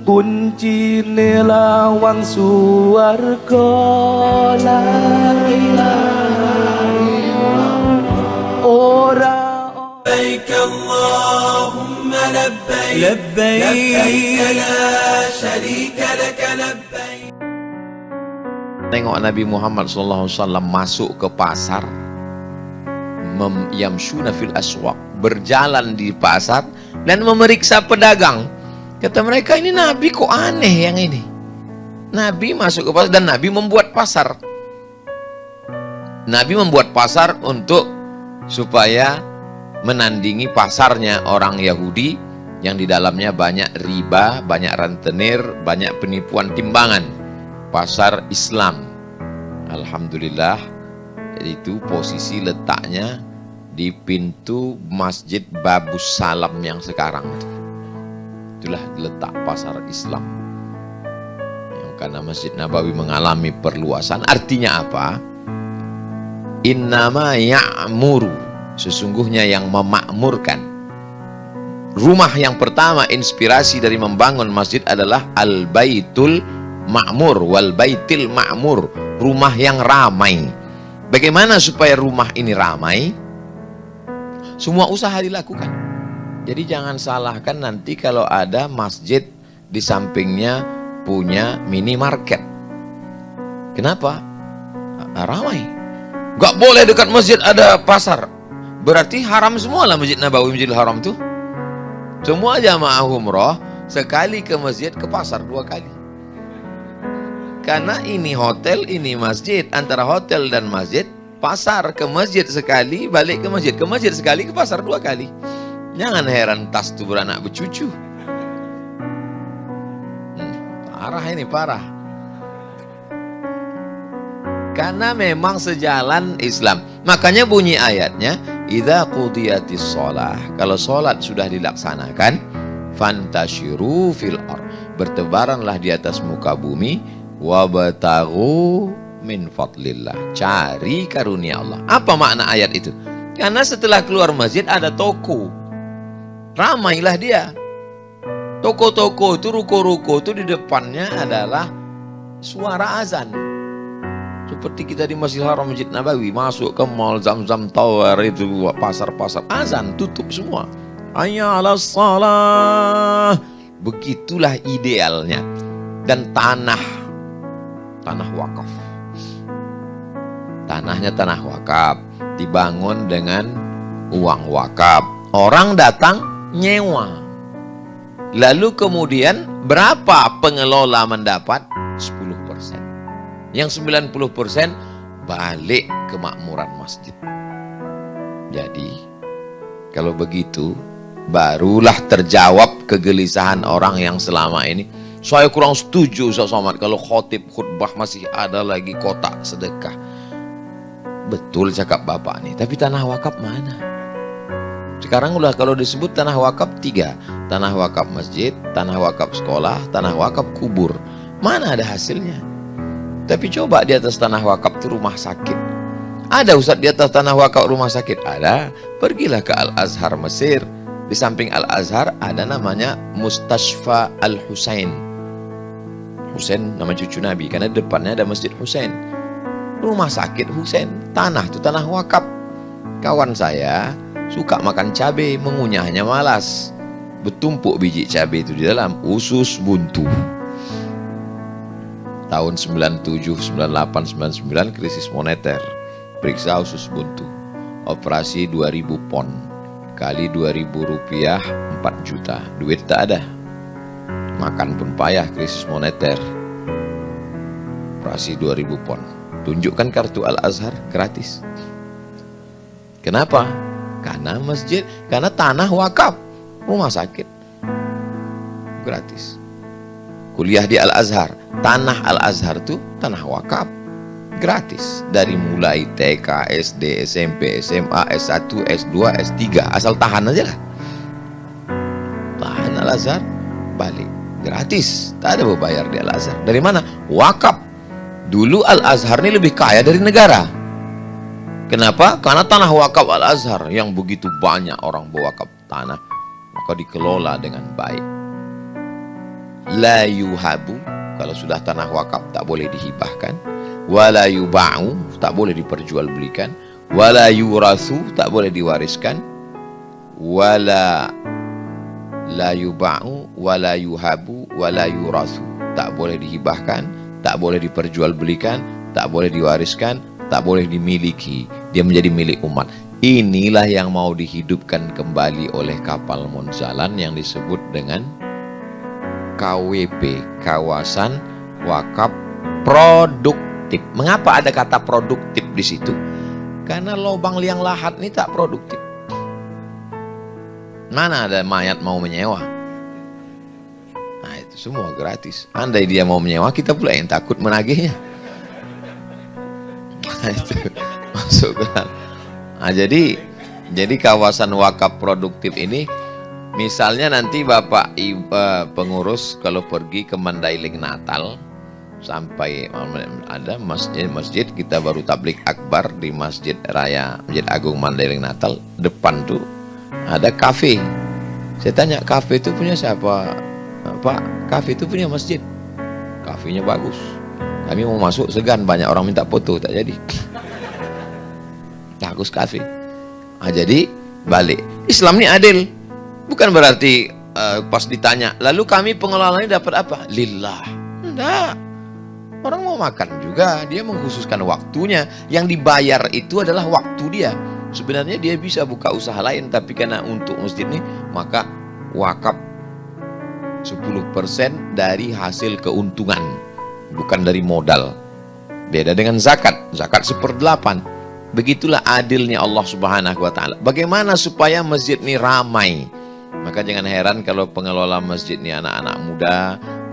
kuncine lawang suwarga la ilaha illallah ora labbaik Allahumma labbaik labbaik la syarika lak labbaik. Tengok Nabi Muhammad SAW masuk ke pasar, yamshuna fil aswaq, berjalan di pasar dan memeriksa pedagang. Kata mereka, ini Nabi kok aneh yang ini. Nabi masuk ke pasar dan Nabi membuat pasar. Nabi membuat pasar untuk supaya menandingi pasarnya orang Yahudi yang di dalamnya banyak riba, banyak rentenir, banyak penipuan timbangan. Pasar Islam. Alhamdulillah, itu posisi letaknya di pintu Masjid Babus Salam yang sekarang. Itulah letak pasar Islam. Yang karena Masjid Nabawi mengalami perluasan, artinya apa? Innama ya'muru, sesungguhnya yang memakmurkan. Rumah yang pertama inspirasi dari membangun masjid adalah Al-Baitul Ma'mur wal Baitil Ma'mur, rumah yang ramai. Bagaimana supaya rumah ini ramai? Semua usaha dilakukan. Jadi jangan salahkan nanti kalau ada masjid di sampingnya punya minimarket. Kenapa? Ramai. Gak boleh dekat masjid ada pasar. Berarti haram semua lah Masjid Nabawi, Masjidil Haram tuh. Semua jamaah umroh sekali ke masjid, ke pasar 2 kali. Karena ini hotel, ini masjid. Antara hotel dan masjid, pasar. Ke masjid sekali, balik ke masjid sekali, ke pasar 2 kali. Jangan heran tas itu beranak bercucu. Parah ini, parah. Karena memang sejalan Islam. Makanya bunyi ayatnya, idza qudiyatis shalah, kalau sholat sudah dilaksanakan, fantashiru fil ardh, bertebaranlah di atas muka bumi, wabtaghu min fadlillah, cari karunia Allah. Apa makna ayat itu? Karena setelah keluar masjid ada toko, ramailah dia. Toko-toko itu, ruko-ruko itu di depannya adalah suara azan. Seperti kita di Masjidil Haram, Masjid Nabawi, masuk ke mall, Zamzam Tower, itu pasar-pasar, azan tutup semua. Hayya 'alas shalah. Begitulah idealnya. Dan tanah wakaf, tanahnya tanah wakaf, dibangun dengan uang wakaf, orang datang nyewa. Lalu kemudian berapa pengelola mendapat? 10%. Yang 90% balik ke makmuran masjid. Jadi kalau begitu barulah terjawab kegelisahan orang yang selama ini, saya kurang setuju Ustaz Somad kalau khotib khutbah masih ada lagi kotak sedekah. Betul cakap bapak nih, tapi tanah wakaf mana? Sekarang udah kalau disebut tanah wakaf 3, tanah wakaf masjid, tanah wakaf sekolah, tanah wakaf kubur. Mana ada hasilnya? Tapi coba di atas tanah wakaf itu rumah sakit. Ada Ustaz di atas tanah wakaf rumah sakit? Ada. Pergilah ke Al-Azhar Mesir. Di samping Al-Azhar ada namanya Mustashfa Al-Husain. Husain nama cucu Nabi, karena di depannya ada Masjid Husain. Rumah sakit Husain, tanah itu tanah wakaf. Kawan saya suka makan cabai, mengunyahnya malas. Bertumpuk biji cabai itu di dalam, usus buntu. Tahun 97, 98, 99 krisis moneter. Periksa usus buntu. Operasi 2000 pon. Kali 2000 rupiah 4 juta. Duit tak ada. Makan pun payah, krisis moneter. Operasi 2000 pon. Tunjukkan kartu Al-Azhar, gratis. Kenapa? Karena masjid, karena tanah wakaf. Rumah sakit gratis. Kuliah di Al-Azhar, tanah Al-Azhar itu tanah wakaf, gratis. Dari mulai TK, SD, SMP, SMA, S1, S2, S3, asal tahan aja lah. Tahan Al-Azhar, balik gratis, tak ada berbayar di Al-Azhar. Dari mana? Wakaf. Dulu Al-Azhar ini lebih kaya dari negara. Kenapa? Karena tanah wakaf Al-Azhar yang begitu banyak orang berwakaf tanah, maka dikelola dengan baik. la yuhabu, kalau sudah tanah wakaf tak boleh dihibahkan, wala yuba'u, tak boleh diperjualbelikan, wala yurasu, tak boleh diwariskan, wala la yuba'u, wala yuhabu, wala yurasu, tak boleh dihibahkan, tak boleh diperjualbelikan, tak boleh diwariskan, tak boleh dimiliki, dia menjadi milik umat. Inilah yang mau dihidupkan kembali oleh kapal Monzalan yang disebut dengan KWP, kawasan wakaf produktif. Mengapa ada kata produktif di situ? Karena lubang liang lahat ini tak produktif. Mana ada mayat mau menyewa? Nah, itu semua gratis. Andai dia mau menyewa, kita pula yang takut menagihnya. Nah, itu masuk ke dalam. Nah, jadi kawasan wakaf produktif ini, misalnya nanti Bapak Ibu pengurus kalau pergi ke Mandailing Natal, sampai ada masjid, kita baru tablik akbar di Masjid Raya, Masjid Agung Mandailing Natal, depan tuh ada kafe. Saya tanya, kafe itu punya siapa? Pak, kafe itu punya masjid. Kafenya bagus. Kami mau masuk segan, banyak orang minta foto, tak jadi. Bagus kafe. Nah, jadi balik. Islam ini adil. Bukan berarti pas ditanya, lalu kami pengelolanya dapat apa? Lillah. Enggak. Orang mau makan juga, dia mengkhususkan waktunya. Yang dibayar itu adalah waktu dia. Sebenarnya dia bisa buka usaha lain, tapi karena untuk masjid ini, maka wakaf 10% dari hasil keuntungan, bukan dari modal. Beda dengan zakat. Zakat 1/8. Begitulah adilnya Allah Subhanahu wa ta'ala. Bagaimana supaya masjid ini ramai? Maka jangan heran kalau pengelola masjid ini anak-anak muda,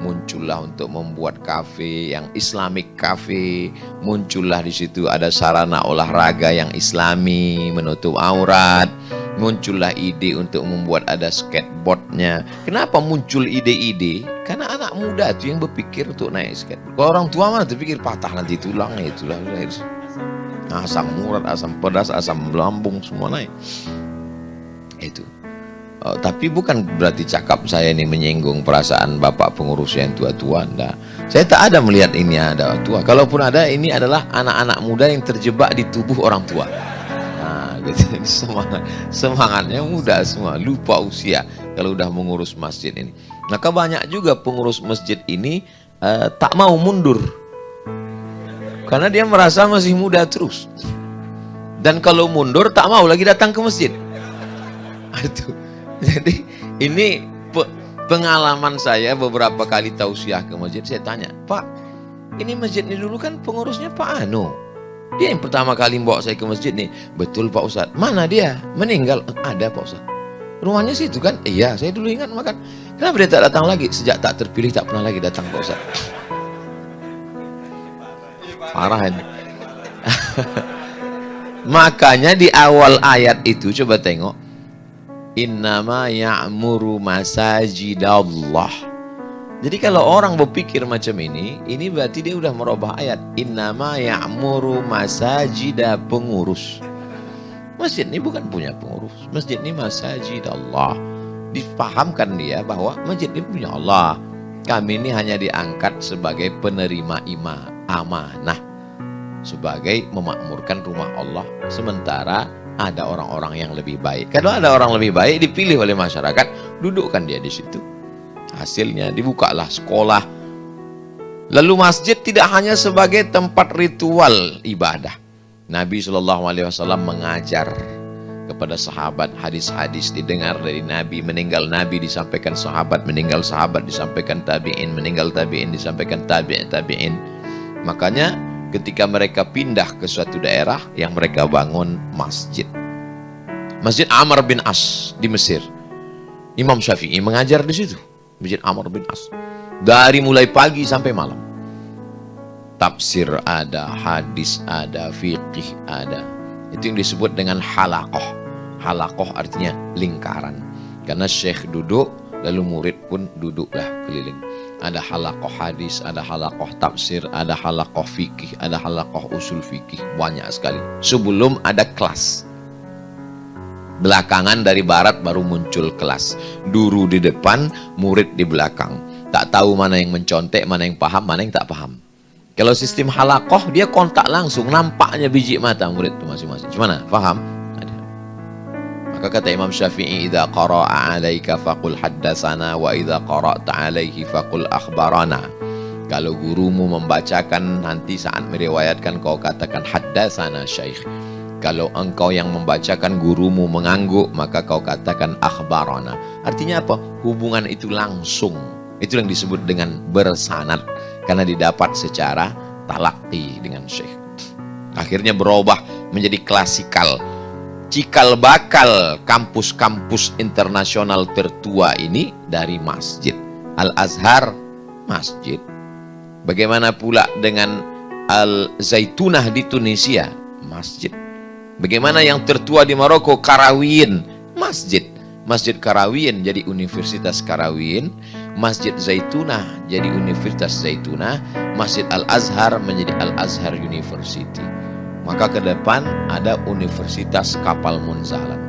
muncullah untuk membuat kafe yang Islamic cafe, muncullah di situ ada sarana olahraga yang Islami, menutup aurat, muncullah ide untuk membuat ada skateboardnya. Kenapa muncul ide-ide? Karena anak muda itu yang berpikir untuk naik skateboard. Kalau orang tua mana terpikir patah nanti tulangnya, itulah. Asam urat, asam pedas, asam lambung semua naik. Itu. Tapi bukan berarti cakap saya ini menyinggung perasaan bapak pengurus yang tua-tua. Enggak. Saya tak ada melihat ini ada tua. Kalaupun ada, ini adalah anak-anak muda yang terjebak di tubuh orang tua. Nah, gitu. Semangatnya muda semua, lupa usia kalau udah mengurus masjid ini. Maka banyak juga pengurus masjid ini tak mau mundur. Karena dia merasa masih muda terus. Dan kalau mundur tak mau lagi datang ke masjid. Itu. Jadi ini pengalaman saya beberapa kali tausiah ke masjid. Saya tanya, Pak, ini masjid ini dulu kan pengurusnya Pak Anu. Dia yang pertama kali bawa saya ke masjid nih. Betul Pak Ustadz. Mana dia? Meninggal. Ada Pak Ustadz. Rumahnya situ kan? Iya, saya dulu ingat makan. Kenapa dia tak datang lagi? Sejak tak terpilih tak pernah lagi datang Pak Ustadz. Parah ini. Makanya di awal ayat itu coba tengok, innama ya'muru masajidallah. Jadi kalau orang berpikir macam ini berarti dia udah merubah ayat. Innama ya'muru masajida, pengurus. Masjid ini bukan punya pengurus. Masjid ini masajidallah. Dipahamkan dia bahwa masjid ini punya Allah. Kami ini hanya diangkat sebagai penerima amanah, sebagai memakmurkan rumah Allah. Sementara ada orang-orang yang lebih baik. Kalau ada orang lebih baik dipilih oleh masyarakat, dudukkan dia di situ. Hasilnya dibukalah sekolah. Lalu masjid tidak hanya sebagai tempat ritual ibadah. Nabi SAW mengajar kepada sahabat, hadis-hadis didengar dari Nabi, meninggal Nabi disampaikan sahabat, meninggal sahabat disampaikan tabi'in, meninggal tabi'in disampaikan tabi'in. Makanya ketika mereka pindah ke suatu daerah, yang mereka bangun masjid. Masjid Amr bin As di Mesir. Imam Syafi'i mengajar di situ. Masjid Amr bin As. Dari mulai pagi sampai malam. Tafsir ada, hadis ada, fiqih ada. Itu yang disebut dengan halaqah. Halaqah artinya lingkaran. Karena syekh duduk, lalu murid pun duduklah keliling. Ada halaqah hadis, ada halaqah tafsir, ada halaqah fikih, ada halaqah usul fikih. Banyak sekali. Sebelum ada kelas. Belakangan dari barat baru muncul kelas. Guru di depan, murid di belakang. Tak tahu mana yang mencontek, mana yang paham, mana yang tak paham. Kalau sistem halakoh, dia kontak langsung, nampaknya biji mata murid itu masing-masing. Gimana? Paham? Ada. Maka kata Imam Syafi'i, "Idza qara'a 'alaika faqul haddatsana wa idza qara'ta 'alaihi faqul akhbarana." Kalau gurumu membacakan, nanti saat meriwayatkan kau katakan haddatsana syekh. Kalau engkau yang membacakan, gurumu mengangguk, maka kau katakan akhbarana. Artinya apa? Hubungan itu langsung. Itu yang disebut dengan bersanad, karena didapat secara talaqi dengan syekh. Akhirnya berubah menjadi klasikal. Cikal bakal kampus-kampus internasional tertua ini dari masjid. Al-Azhar, masjid. Bagaimana pula dengan Al-Zaitunah di Tunisia, masjid. Bagaimana yang tertua di Maroko, Qarawiyyin, masjid. Masjid Qarawiyyin jadi Universitas Qarawiyyin, Masjid Zaitunah jadi Universitas Zaitunah, Masjid Al-Azhar menjadi Al-Azhar University. Maka ke depan ada Universitas Kapal Munzalat.